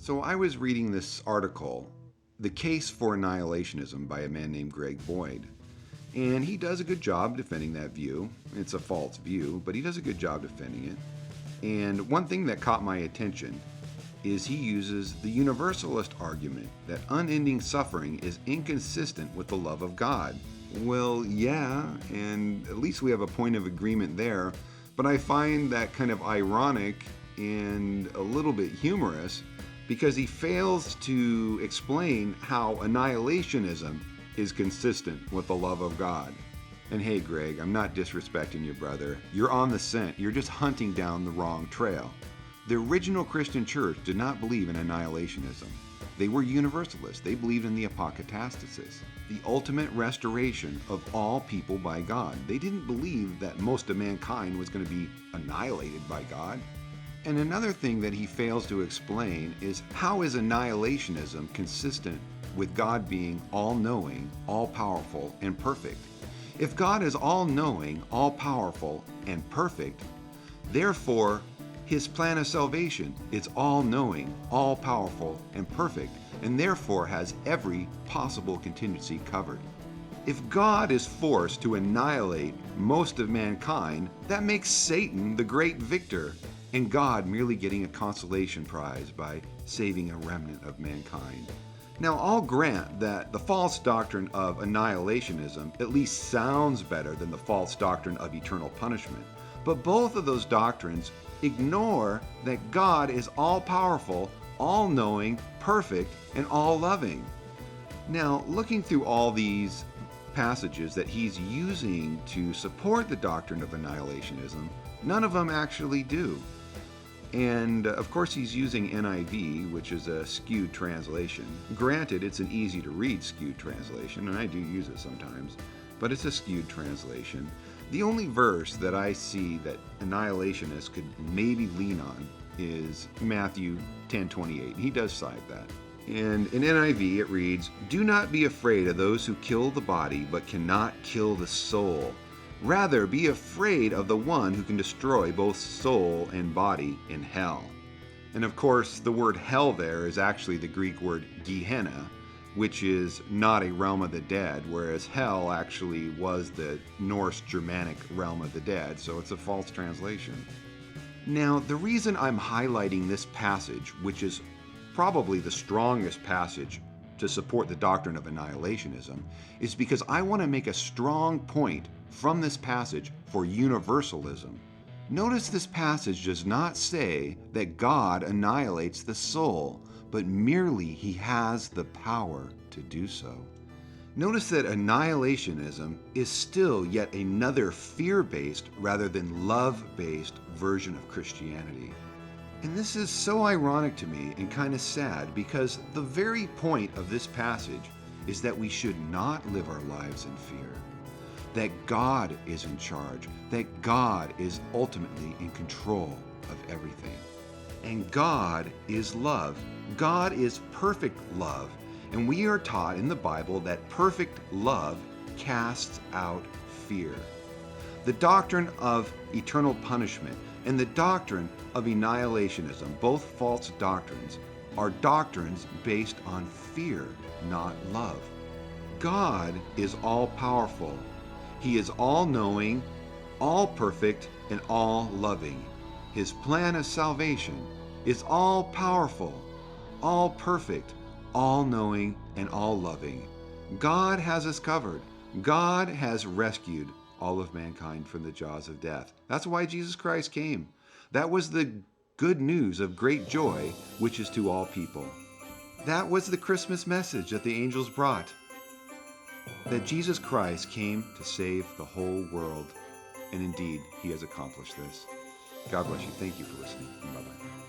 So I was reading this article, The Case for Annihilationism by a man named Greg Boyd. And he does a good job defending that view. It's a false view, but he does a good job defending it. And one thing that caught my attention is he uses the Universalist argument that unending suffering is inconsistent with the love of God. Well, yeah, and at least we have a point of agreement there, but I find that kind of ironic and a little bit humorous because he fails to explain how annihilationism is consistent with the love of God. And hey, Greg, I'm not disrespecting you, brother. You're on the scent. You're just hunting down the wrong trail. The original Christian church did not believe in annihilationism. They were universalists. They believed in the apokatastasis, the ultimate restoration of all people by God. They didn't believe that most of mankind was going to be annihilated by God. And another thing that he fails to explain is how is annihilationism consistent with God being all-knowing, all-powerful, and perfect? If God is all-knowing, all-powerful, and perfect, therefore, his plan of salvation is all-knowing, all-powerful, and perfect, and therefore has every possible contingency covered. If God is forced to annihilate most of mankind, that makes Satan the great victor, and God merely getting a consolation prize by saving a remnant of mankind. Now, I'll grant that the false doctrine of annihilationism at least sounds better than the false doctrine of eternal punishment, but both of those doctrines ignore that God is all-powerful, all-knowing, perfect, and all-loving. Now, looking through all these passages that he's using to support the doctrine of annihilationism, none of them actually do. And of course he's using NIV, which is a skewed translation. Granted, it's an easy to read skewed translation, and I do use it sometimes, but it's a skewed translation. The only verse that I see that annihilationists could maybe lean on is Matthew 10:28. He does cite that. And in NIV it reads, "Do not be afraid of those who kill the body but cannot kill the soul. Rather, be afraid of the one who can destroy both soul and body in hell." And of course, the word hell there is actually the Greek word Gehenna, which is not a realm of the dead, whereas hell actually was the Norse Germanic realm of the dead, so it's a false translation. Now, the reason I'm highlighting this passage, which is probably the strongest passage to support the doctrine of annihilationism, is because I want to make a strong point from this passage for universalism. Notice this passage does not say that God annihilates the soul, but merely he has the power to do so. Notice that annihilationism is still yet another fear-based rather than love-based version of Christianity. And this is so ironic to me and kind of sad because the very point of this passage is that we should not live our lives in fear. That God is in charge, that God is ultimately in control of everything. And God is love. God is perfect love. And we are taught in the Bible that perfect love casts out fear. The doctrine of eternal punishment and the doctrine of annihilationism, both false doctrines, are doctrines based on fear, not love. God is all-powerful. He is all-knowing, all-perfect, and all-loving. His plan of salvation is all-powerful, all-perfect, all-knowing, and all-loving. God has us covered. God has rescued all of mankind from the jaws of death. That's why Jesus Christ came. That was the good news of great joy, which is to all people. That was the Christmas message that the angels brought. That Jesus Christ came to save the whole world. And indeed, he has accomplished this. God bless you. Thank you for listening. Bye-bye.